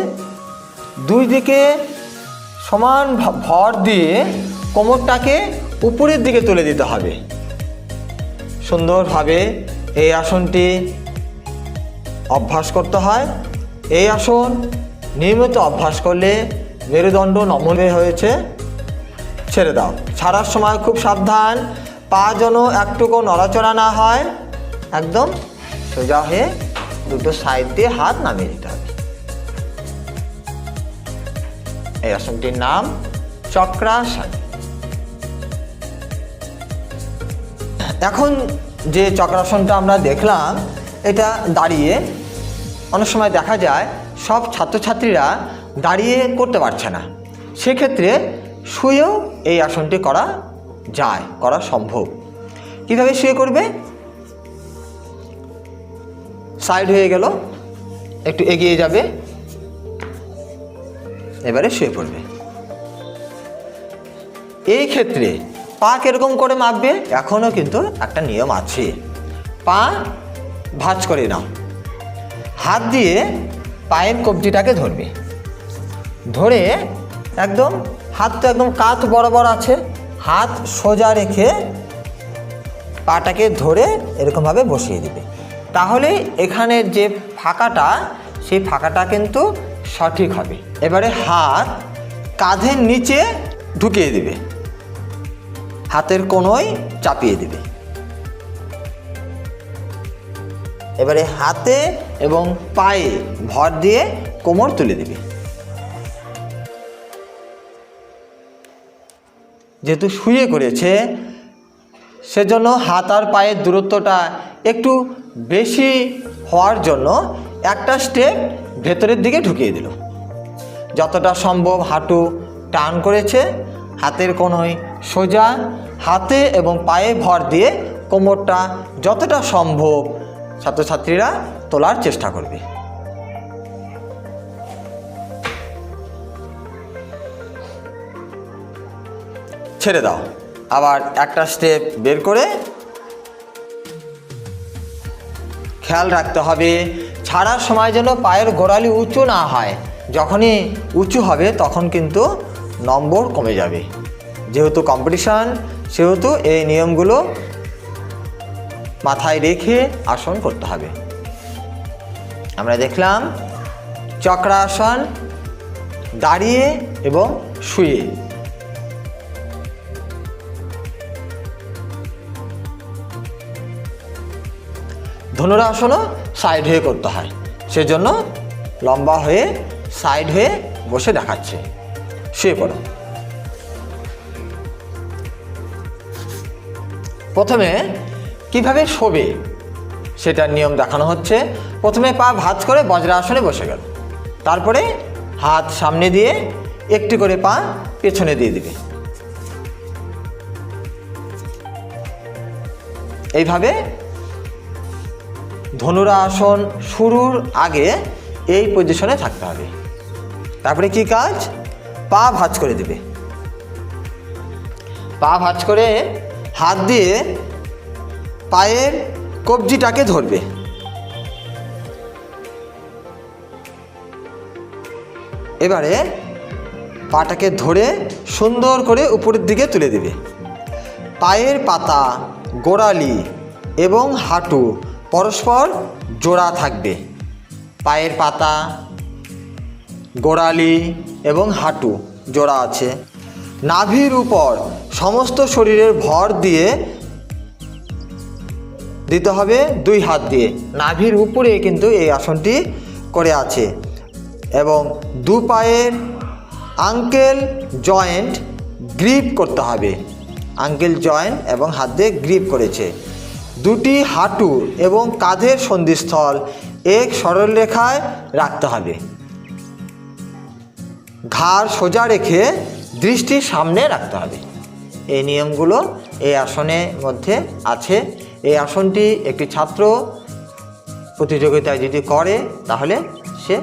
[SPEAKER 1] দুই দিকে সমান ভর দিয়ে কোমরটাকে উপরের দিকে তুলে দিতে হবে সুন্দরভাবে। এই আসনটি অভ্যাস করতে হয়। এই আসন নিয়মিত অভ্যাস করলে মেরুদণ্ড নমন হয়েছে। ছেড়ে দাও, ছাড়ার সময় খুব সাবধান, পা যেন একটুকু নড়াচড়া না হয়। একদম সোজা হয়ে দুটো সাইড দিয়ে হাত নামিয়ে দিতে হবে। এই আসনটির নাম চক্রাসন। এখন যে চক্রাসনটা আমরা দেখলাম, এটা দাঁড়িয়ে অনেক সময় দেখা যায় সব ছাত্রছাত্রীরা দাঁড়িয়ে করতে পারছে না, সেক্ষেত্রে শুয়েও এই আসনটি করা যায়, করা সম্ভব। কীভাবে শুয়ে করবে, সাইড হয়ে গেল, একটু এগিয়ে যাবে, এবারে শুয়ে পড়বে। এই ক্ষেত্রে পা কিরকম করে মাপবে, এখনও কিন্তু একটা নিয়ম আছে। পা ভাঁজ করে নাও, হাত দিয়ে পায়ের কবজিটাকে ধরবে, ধরে একদম হাত তো একদম কাঁধ বরাবর আছে, হাত সোজা রেখে পাটাকে ধরে এরকমভাবে বসিয়ে দিবে। তাহলে এখানের যে ফাঁকাটা, সেই ফাঁকাটা কিন্তু সঠিক হবে। এবারে হাত কাঁধের নিচে ঢুকিয়ে দিবে, হাতের কোণয় চাপিয়ে দিবে। এবারে হাতে এবং পায়ে ভর দিয়ে কোমর তুলে দিবে। যেহেতু শুয়ে করেছে, সেজন্য হাত আর পায়ের দূরত্বটা একটু বেশি হওয়ার জন্য একটা স্টেপ ভেতরের দিকে ঢুকিয়ে দিল। যতটা সম্ভব হাঁটু টান করেছে, হাতের কোণয় সোজা, হাতে এবং পায়ে ভর দিয়ে কোমরটা যতটা সম্ভব ছাত্রছাত্রীরা তোলার চেষ্টা করবে। ছেড়ে দাও, আবার একটা স্টেপ বের করে খেয়াল রাখতে হবে ছাড়ার সময় যেন পায়ের গোড়ালি উঁচু না হয়। যখনই উঁচু হবে তখন কিন্তু নম্বর কমে যাবে। যেহেতু কম্পিটিশান সেহেতু এই নিয়মগুলো মাথায় রেখে আসন করতে হবে। আমরা দেখলাম চক্রাসন দাঁড়িয়ে এবং শুয়ে। ধনুরাসনও সাইড হয়ে করতে হয়, সেজন্য লম্বা হয়ে সাইড হয়ে বসে দেখাচ্ছে। শুয়ে পড়ো। প্রথমে কিভাবে শোবে সেটার নিয়ম দেখানো হচ্ছে। প্রথমে পা ভাঁজ করে বজ্রাসনে বসে গেল, তারপরে হাত সামনে দিয়ে একটি করে পা পেছনে দিয়ে দিবে। এইভাবে ধনুরাসন শুরুর আগে এই পজিশনে থাকতে হবে। তারপরে কি কাজ? পা ভাঁজ করে দেবে। পা ভাঁজ করে হাত দিয়ে পায়ের কবজিটাকে ধরবে। এবারে পাটাকে ধরে সুন্দর করে উপরের দিকে তুলে দেবে। পায়ের পাতা, গোড়ালি এবং হাঁটু পরস্পর জোড়া থাকবে। পায়ের পাতা, গোড়ালি এবং হাঁটু জোড়া আছে। নাভির উপর সমস্ত শরীরের ভর দিয়ে দিতে হবে 2 হাত দিয়ে। নাভির উপরে কিন্তু এই আসনটি করে আছে এবং 2 পায়ের আঙ্কেল জয়েন্ট গ্রিপ করতে হবে। আঙ্কেল জয়েন্ট এবং হাত দিয়ে গ্রিপ করেছে। 2টি হাঁটু এবং কাঁধের সন্ধিস্থল এক সরল রেখায় রাখতে হবে। ঘাড় সোজা রেখে দৃষ্টি সামনে রাখতে হবে। এই নিয়মগুলো এই আসনের মধ্যে আছে। এই আসনটি একটি ছাত্র প্রতিযোগিতায় যদি করে তাহলে সে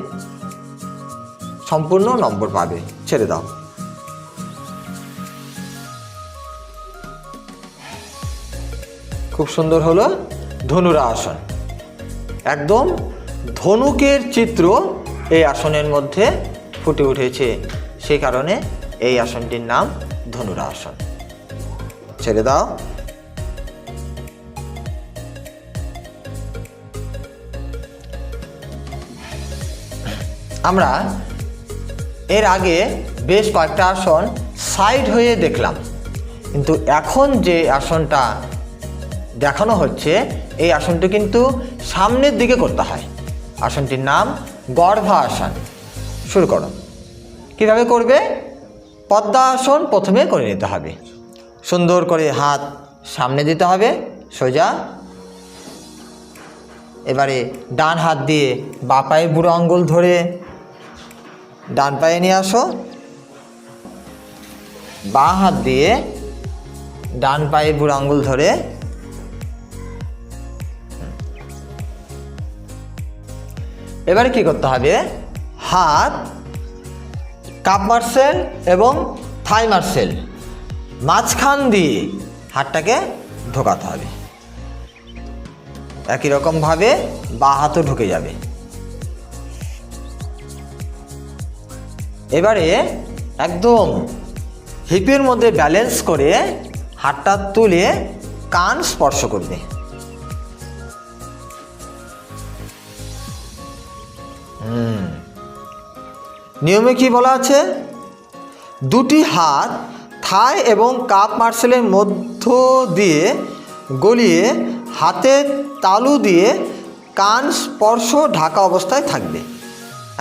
[SPEAKER 1] সম্পূর্ণ নম্বর পাবে। ছেড়ে দাও। খুব সুন্দর হলো ধনুরাসন। একদম ধনুকের চিত্র এই আসনের মধ্যে ফুটে উঠেছে, সেই কারণে এই আসনটির নাম ধনুরাসন। ছেড়ে দাও। আমরা এর আগে বেশ কয়েকটা আসন সাইড হয়ে দেখলাম, কিন্তু এখন যে আসনটা দেখানো হচ্ছে এই আসনটি কিন্তু সামনের দিকে করতে হয়। আসনটির নাম গর্ভাসন। শুরু করো। কীভাবে করবে? পদ্মাসন প্রথমে করে নিতে হবে। সুন্দর করে হাত সামনে দিতে হবে সোজা। এবারে ডান হাত দিয়ে বাঁ পায়ের বুড়ো আঙ্গুল ধরে ডান পায়ে নিয়ে আসো। বাঁ হাত দিয়ে ডান পায়ের বুড়ো আঙ্গুল ধরে এবারে কি করতে হবে? হাত কাপ মার্সেল এবং থাই মার্সেল মাঝখান দিয়ে হাতটাকে ঢোকাতে হবে। একই রকমভাবে বাঁ হাতও ঢুকে যাবে। এবারে একদম হিপের মধ্যে ব্যালেন্স করে হাতটা তুলে কান স্পর্শ করবে। নিয়মে কি বলা আছে? 2টি হাত থাই এবং কাপ মার্সেলের মধ্য দিয়ে গলিয়ে হাতের তালু দিয়ে কান স্পর্শ ঢাকা অবস্থায় থাকবে।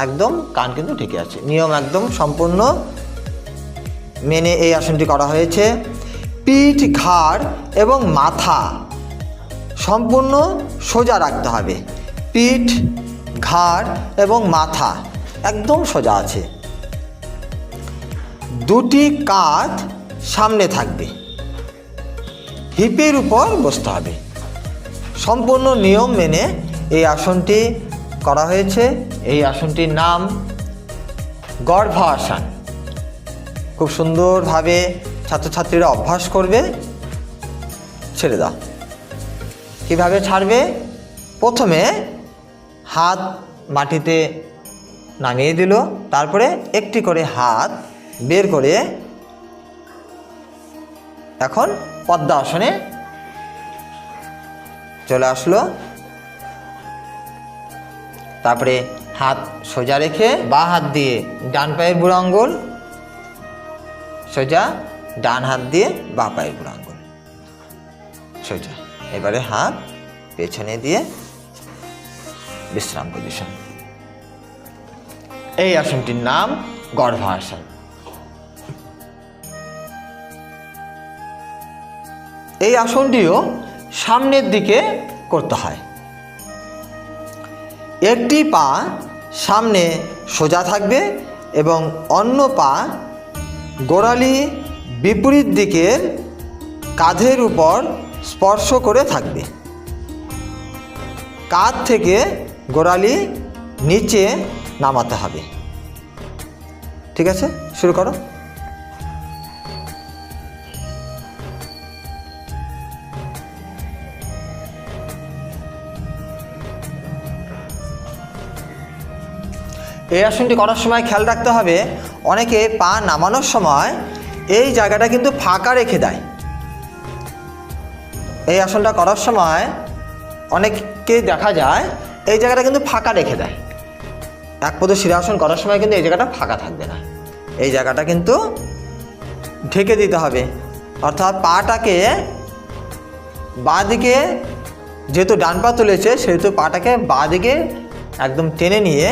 [SPEAKER 1] একদম কান কিন্তু ঢেকে আছে। নিয়ম একদম সম্পূর্ণ মেনে এই আসনটি করা হয়েছে। পিঠ, ঘাড় এবং মাথা সম্পূর্ণ সোজা রাখতে হবে। পিঠ, ঘাড় এবং মাথা একদম সোজা আছে। 2টি কাঁধ সামনে থাকবে। হিপের উপর বসতে হবে। সম্পূর্ণ নিয়ম মেনে এই আসনটি করা হয়েছে। এই আসনটির নাম গর্ভাসন। খুব সুন্দরভাবে ছাত্রছাত্রীরা অভ্যাস করবে। ছেড়ে দাও। কীভাবে ছাড়বে? প্রথমে হাত মাটিতে নামিয়ে দিল, তারপরে একটি করে হাত বের করে এখন পদ্মাসনে চলে আসলো। তারপরে হাত সোজা রেখে বাঁ হাত দিয়ে ডান পায়ের বুড়ো আঙ্গুল সোজা, ডান হাত দিয়ে বাঁ পায়ের বুড়ো আঙ্গুল সোজা। এবারে হাত পেছনে দিয়ে বিশ্রাম পজিশন। এই আসনটির নাম গর্ভাসন। এই আসনটিও সামনের দিকে করতে হয়। একটি পা সামনে সোজা থাকবে এবং অন্য পা গোড়ালি বিপরীত দিকের কাঁধের উপর স্পর্শ করে থাকবে। কাঁধ থেকে গোড়ালি নিচে নামাতে হবে। ঠিক আছে, শুরু করো। এই আসনটি করার সময় খেয়াল রাখতে হবে, অনেকে পা নামানোর সময় এই জায়গাটা কিন্তু ফাঁকা রেখে দেয়। এই আসনটা করার সময় অনেককে দেখা যায় এই জায়গাটা কিন্তু ফাঁকা রেখে দেয়। একপদ শিরাসন করার সময় কিন্তু এই জায়গাটা ফাঁকা থাকবে না, এই জায়গাটা কিন্তু ঢেকে দিতে হবে। অর্থাৎ পাটাকে বাঁ দিকে, যেহেতু ডান পা তুলেছে সেহেতু পাটাকে বাঁ দিকে একদম টেনে নিয়ে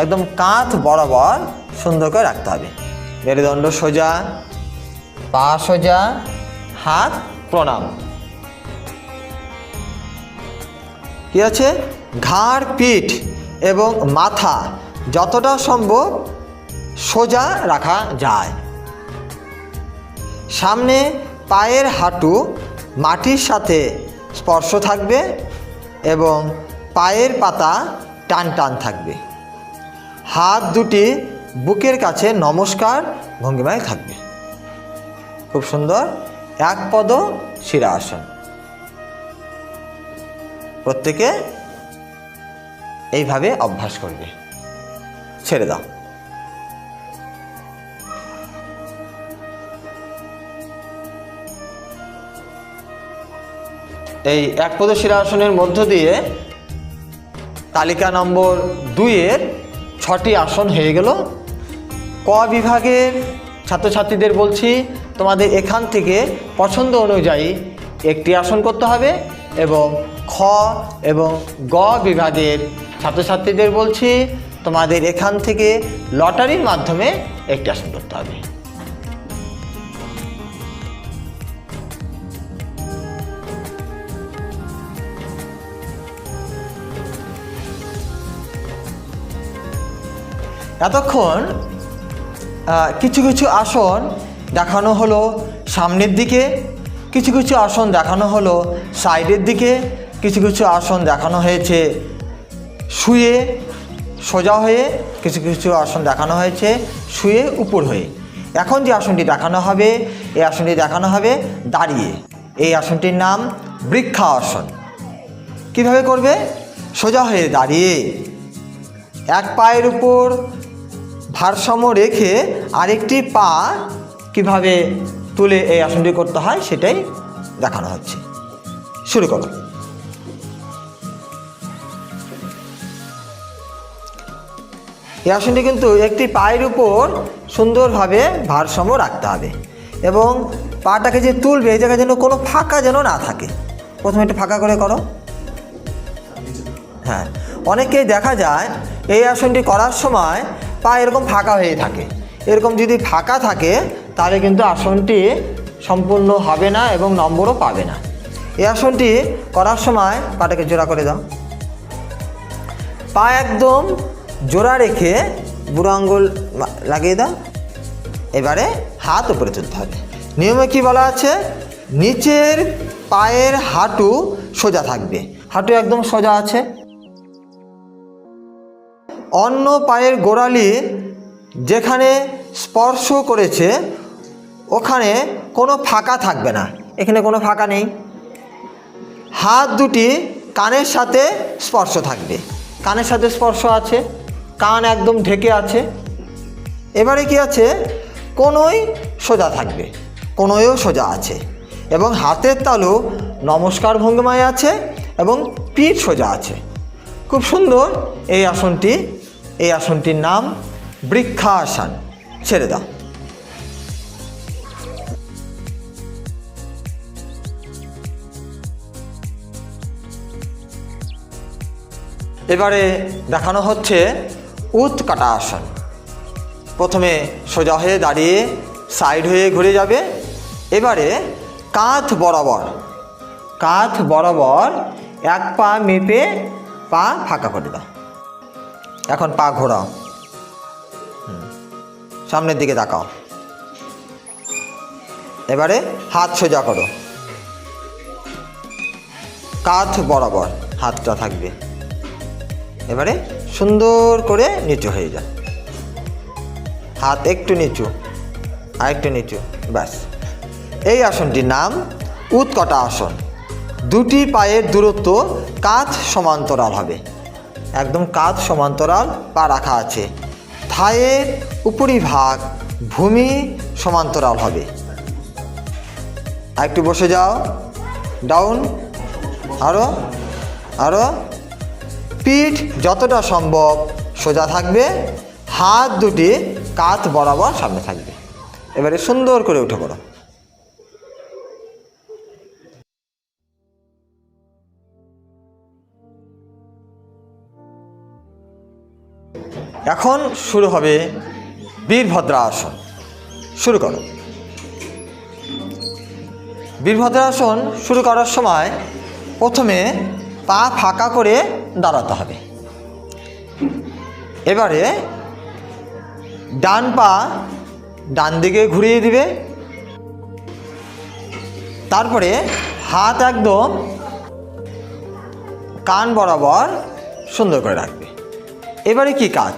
[SPEAKER 1] একদম কাঁধ বরাবর সুন্দর করে রাখতে হবে। মেরুদণ্ড সোজা, পা সোজা, হাত প্রণাম। কি আছে? ঘাড়, পিঠ এবং মাথা যতটা সম্ভব সোজা রাখা যায়। সামনে পায়ের হাঁটু মাটির সাথে স্পর্শ থাকবে এবং পায়ের পাতা টান টান থাকবে। হাত দুটি বুকের কাছে নমস্কার ভঙ্গিমায় থাকবে। খুব সুন্দর একপদ শিরাসন। প্রত্যেকে এইভাবে অভ্যাস করবে। ছেড়ে দাও। এই একপদ শিরাসনের মধ্য দিয়ে তালিকা নম্বর 2-এর 6টি আসন হয়ে গেল। ক বিভাগের ছাত্রছাত্রীদের বলছি, তোমাদের এখান থেকে পছন্দ অনুযায়ী একটি আসন করতে হবে এবং খ এবং গ বিভাগের ছাত্রছাত্রীদের বলছি, তোমাদের এখান থেকে লটারির মাধ্যমে একটি আসন করতে হবে। এতক্ষণ কিছু কিছু আসন দেখানো হলো সামনের দিকে, কিছু কিছু আসন দেখানো হলো সাইডের দিকে, কিছু কিছু আসন দেখানো হয়েছে শুয়ে সোজা হয়ে, কিছু কিছু আসন দেখানো হয়েছে শুয়ে উপর হয়ে। এখন যে আসনটি দেখানো হবে, এই আসনটি দেখানো হবে দাঁড়িয়ে। এই আসনটির নাম বৃক্ষাসন। কিভাবে করবে? সোজা হয়ে দাঁড়িয়ে এক পায়ের উপর ভারসাম্য রেখে আরেকটি পা কিভাবে তুলে এই আসনটি করতে হয় সেটাই দেখানো হচ্ছে। শুরু করো। এই আসনটি কিন্তু একটি পায়ের উপর সুন্দরভাবে ভারসাম্য রাখতে হবে এবং পাটাকে যে তুলবে এই জায়গায় যেন কোনো ফাঁকা যেন না থাকে। প্রথমে একটু ফাঁকা করে করো। হ্যাঁ, অনেকেই দেখা যায় এই আসনটি করার সময় পা এরকম ফাঁকা হয়ে থাকে। এরকম যদি ফাঁকা থাকে তাহলে কিন্তু আসনটি সম্পূর্ণ হবে না এবং নম্বরও পাবে না। এই আসনটি করার সময় পাটাকে জোড়া করে দাও। পা একদম জোড়া রেখে বুড়ো আঙ্গুল লাগিয়ে দাও। এবারে হাত উপরে তুলতে হবে। নিয়মে কি বলা আছে? নিচের পায়ের হাঁটু সোজা থাকবে, হাঁটু একদম সোজা আছে। অন্য পায়ের গোড়ালি যেখানে স্পর্শ করেছে ওখানে কোনো ফাঁকা থাকবে না, এখানে কোনো ফাঁকা নেই। হাত দুটি কানের সাথে স্পর্শ থাকবে, কানের সাথে স্পর্শ আছে, কান একদম ঢেকে আছে। এবারে কি আছে? কোনোই সোজা থাকবে, কোনোইও সোজা আছে। এবং হাতের তালু নমস্কার ভঙ্গিমায় আছে এবং পিঠ সোজা আছে। খুব সুন্দর এই আসনটি। এই আসনটির নাম বৃক্ষাসন। ছেড়ে দাও। এবারে দেখানো হচ্ছে উৎকটা আসন। প্রথমে সোজা হয়ে দাঁড়িয়ে সাইড হয়ে ঘুরে যাবে। এবারে কাঁধ বরাবর এক পা মেপে পা ফাঁকা করে দাও। এখন পা ঘোরাও, সামনের দিকে তাকাও। এবারে হাত সোজা করো, কাঁধ বরাবর হাতটা থাকবে। এবারে সুন্দর করে নিচু হয়ে যায়, হাত একটু নিচু আর একটু নিচু, ব্যাস। এই আসনটির নাম উৎকটা আসন। দুটি পায়ের দূরত্ব কাঁধ সমান্তরাল হবে, একদম কাঁধ সমান্তরাল পা রাখা আছে। থায়ের উপরিভাগ ভূমি সমান্তরাল হবে। আর একটু বসে যাও, ডাউন, আরও। পিঠ যতটা সম্ভব সোজা থাকবে, হাত দুটি কাঁধ বরাবর সামনে থাকবে। এবারে সুন্দর করে উঠে পড়ো। এখন শুরু হবে বীরভদ্রাসন। শুরু করো। বীরভদ্রাসন শুরু করার সময় প্রথমে পা ফাঁকা করে দাঁড়াতে হবে। এবারে ডান পা ডান দিকে ঘুরিয়ে দিবে। তারপরে হাত একদম কান বরাবর সুন্দর করে রাখবে। এবারে কি কাজ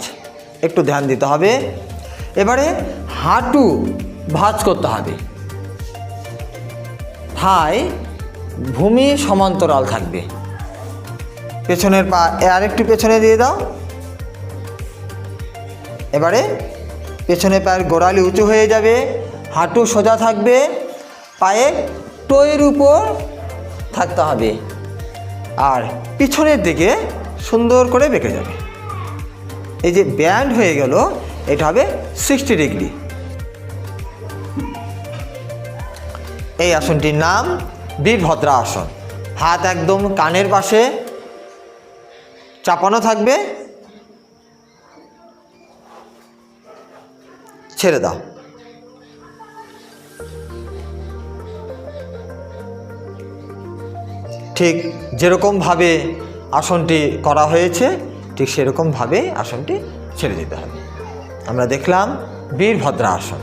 [SPEAKER 1] একটু ধ্যান দিতে হবে। এবারে হাঁটু ভাঁজ করতে হবে, থায় ভূমি সমান্তরাল থাকবে। পেছনের পা আর একটু পেছনে দিয়ে দাও। এবারে পেছনের পায়ের গোড়ালি উঁচু হয়ে যাবে, হাঁটু সোজা থাকবে, পায়ের টোয়ের উপর থাকতে হবে, আর পিছনের দিকে সুন্দর করে বেঁকে যাবে। এই যে ব্যান্ড হয়ে গেল, এটা হবে 60 ডিগ্রি। এই আসনটির নাম বীরভদ্রাসন। হাত একদম কানের পাশে চাপানো থাকবে, ছেড়ে দাও। ঠিক যেরকমভাবে আসনটি করা হয়েছে ঠিক সেরকমভাবে আসনটি ছেড়ে দিতে হবে। আমরা দেখলাম বীরভদ্রাসন।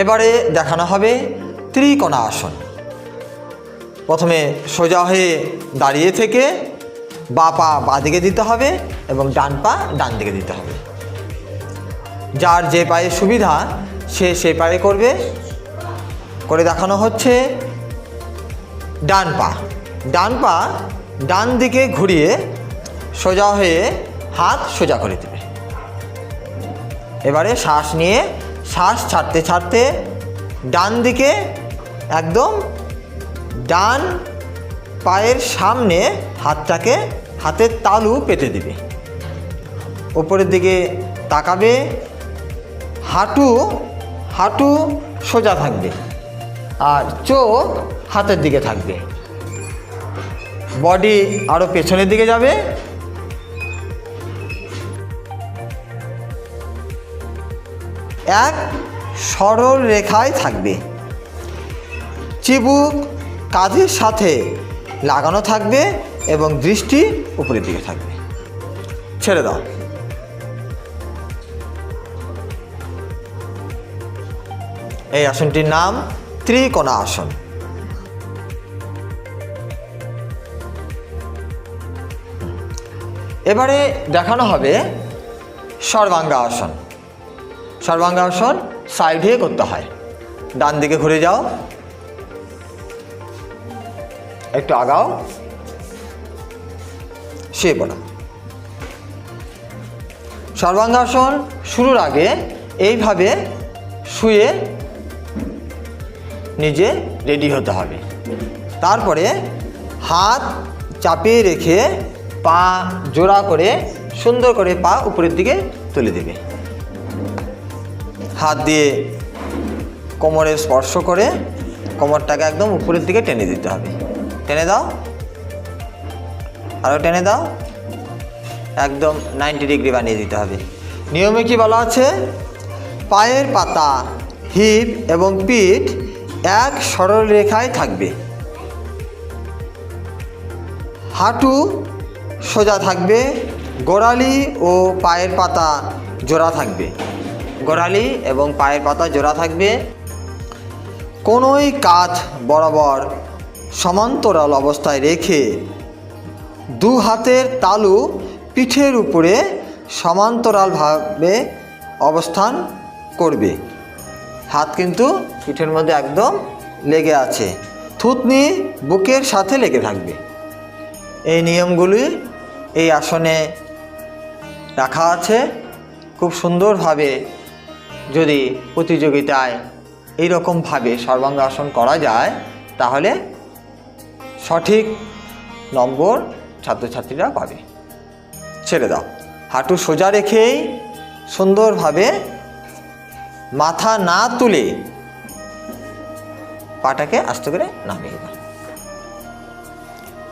[SPEAKER 1] এবারে দেখানো হবে ত্রিকোণা আসন। প্রথমে সোজা হয়ে দাঁড়িয়ে থেকে বাঁ পা বাঁ দিকে দিতে হবে এবং ডান পা ডান দিকে দিতে হবে। যার যে পায়ে সুবিধা সে সে পায়ে করবে। করে দেখানো হচ্ছে ডান পা ডান দিকে ঘুরিয়ে সোজা হয়ে হাত সোজা করে দেবে। এবারে শ্বাস নিয়ে শ্বাস ছাড়তে ছাড়তে ডান দিকে একদম ডান পায়ের সামনে হাতটাকে হাতের তালু পেতে দিবে, ওপরের দিকে তাকাবে, হাঁটু সোজা থাকবে আর চোখ হাতের দিকে থাকবে। বডি আরও পেছনের দিকে যাবে। এক সরল রেখায় থাকবে, চিবুক কাঁধের সাথে লাগানো থাকবে এবং দৃষ্টি উপরের দিকে থাকবে। ছেড়ে দাও। এই আসনটির নাম ত্রিকোণা আসন। এবারে দেখানো হবে সর্বাঙ্গাসন। সর্বাঙ্গাসন সাইড হয়ে করতে হয়। ডান দিকে ঘুরে যাও, একটু আগাও, শুয়ে পড়ো। সর্বাঙ্গাসন শুরুর আগে এইভাবে শুয়ে নিজে রেডি হতে হবে। তারপরে হাত চাপিয়ে রেখে পা জোড়া করে সুন্দর করে পা উপরের দিকে তুলে দেবে। হাত দিয়ে কোমরে স্পর্শ করে কোমরটাকে একদম উপরের দিকে টেনে দিতে হবে। টেনে দাও, আরও টেনে দাও, একদম 90 ডিগ্রি বানিয়ে দিতে হবে। নিয়মে কি বলা আছে? পায়ের পাতা, হিপ এবং পিঠ এক সরল রেখায় থাকবে। হাঁটু সোজা থাকবে, গোড়ালি ও পায়ের পাতা জোড়া থাকবে। গোড়ালি এবং পায়ের পাতা জোড়া থাকবে। কোনোই কাঁধ বরাবর সমান্তরাল অবস্থায় রেখে দু হাতের তালু পিঠের উপরে সমান্তরালভাবে অবস্থান করবে। হাত কিন্তু পিঠের মধ্যে একদম লেগে আছে, থুতনি বুকের সাথে লেগে থাকবে। এই নিয়মগুলি এই আসনে রাখা আছে। খুব সুন্দরভাবে যদি প্রতিযোগিতায় এইরকমভাবে সর্বাঙ্গাসন করা যায় তাহলে সঠিক নম্বর ছাত্রছাত্রীরা পাবে। ছেড়ে দাও, হাঁটু সোজা রেখেই সুন্দরভাবে মাথা না তুলে পাটাকে আস্তে করে নামিয়ে দাও।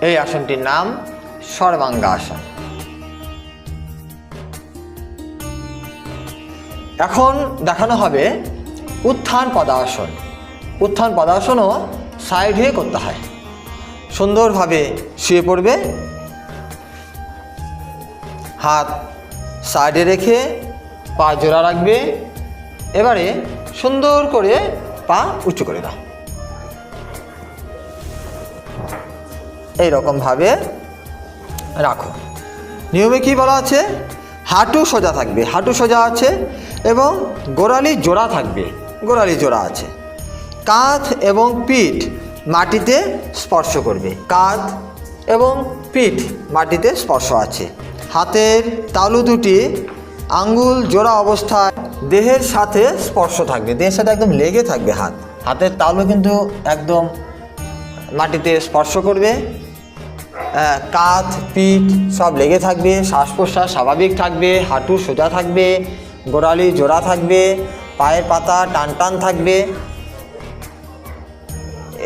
[SPEAKER 1] এই আসনটির নাম সর্বাঙ্গাসন। এখন দেখানো হবে উত্থান পদাসন। উত্থান পদাসনও সাইড হয়ে করতে হয়। সুন্দরভাবে শুয়ে পড়বে, হাত সাইডে রেখে পা জোড়া রাখবে। এবারে সুন্দর করে পা উঁচু করে দাও। এইরকমভাবে রাখো। নিয়মে কি বলা আছে? হাঁটু সোজা থাকবে, হাঁটু সোজা আছে এবং গোড়ালি জোড়া থাকবে, গোড়ালি জোড়া আছে। কাঁধ এবং পিঠ মাটিতে স্পর্শ করবে, কাঁধ এবং পিঠ মাটিতে স্পর্শ আছে। হাতের তালু দুটি আঙ্গুল জোড়া অবস্থায় দেহের সাথে স্পর্শ থাকবে, দেহের সাথে একদম লেগে থাকবে। হাতের তালু কিন্তু একদম মাটিতে স্পর্শ করবে। কাঁধ পিঠ সব লেগে থাকবে, শ্বাস প্রশ্বাস স্বাভাবিক থাকবে, হাঁটু সোজা থাকবে, গোড়ালি জোড়া থাকবে, পায়ের পাতা টান টান থাকবে।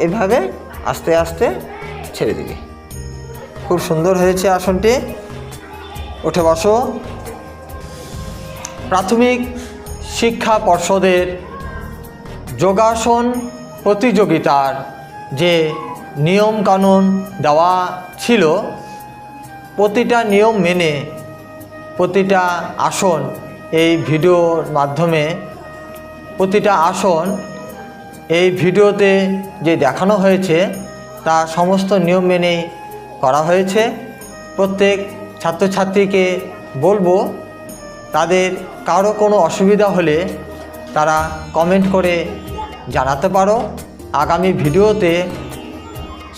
[SPEAKER 1] এইভাবে আস্তে আস্তে ছেড়ে দিবে। খুব সুন্দর হয়েছে আসনটি। উঠে বসো। প্রাথমিক শিক্ষা পর্ষদের যোগাসন প্রতিযোগিতার যে নিয়ম কানুন দেওয়া ছিল, প্রতিটা নিয়ম মেনে প্রতিটা আসন এই ভিডিওর মাধ্যমে প্রতিটা আসন এই ভিডিওতে যে দেখানো হয়েছে তা সমস্ত নিয়ম মেনেই করা হয়েছে। প্রত্যেক ছাত্রছাত্রীকে বলবো তাদের কারো কোনো অসুবিধা হলে তারা কমেন্ট করে জানাতে পারো। আগামী ভিডিওতে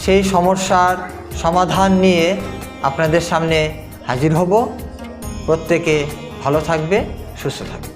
[SPEAKER 1] সেই সমস্যার সমাধান নিয়ে আপনাদের সামনে হাজির হব। প্রত্যেকে ভালো থাকবে, সুস্থ থাকবে।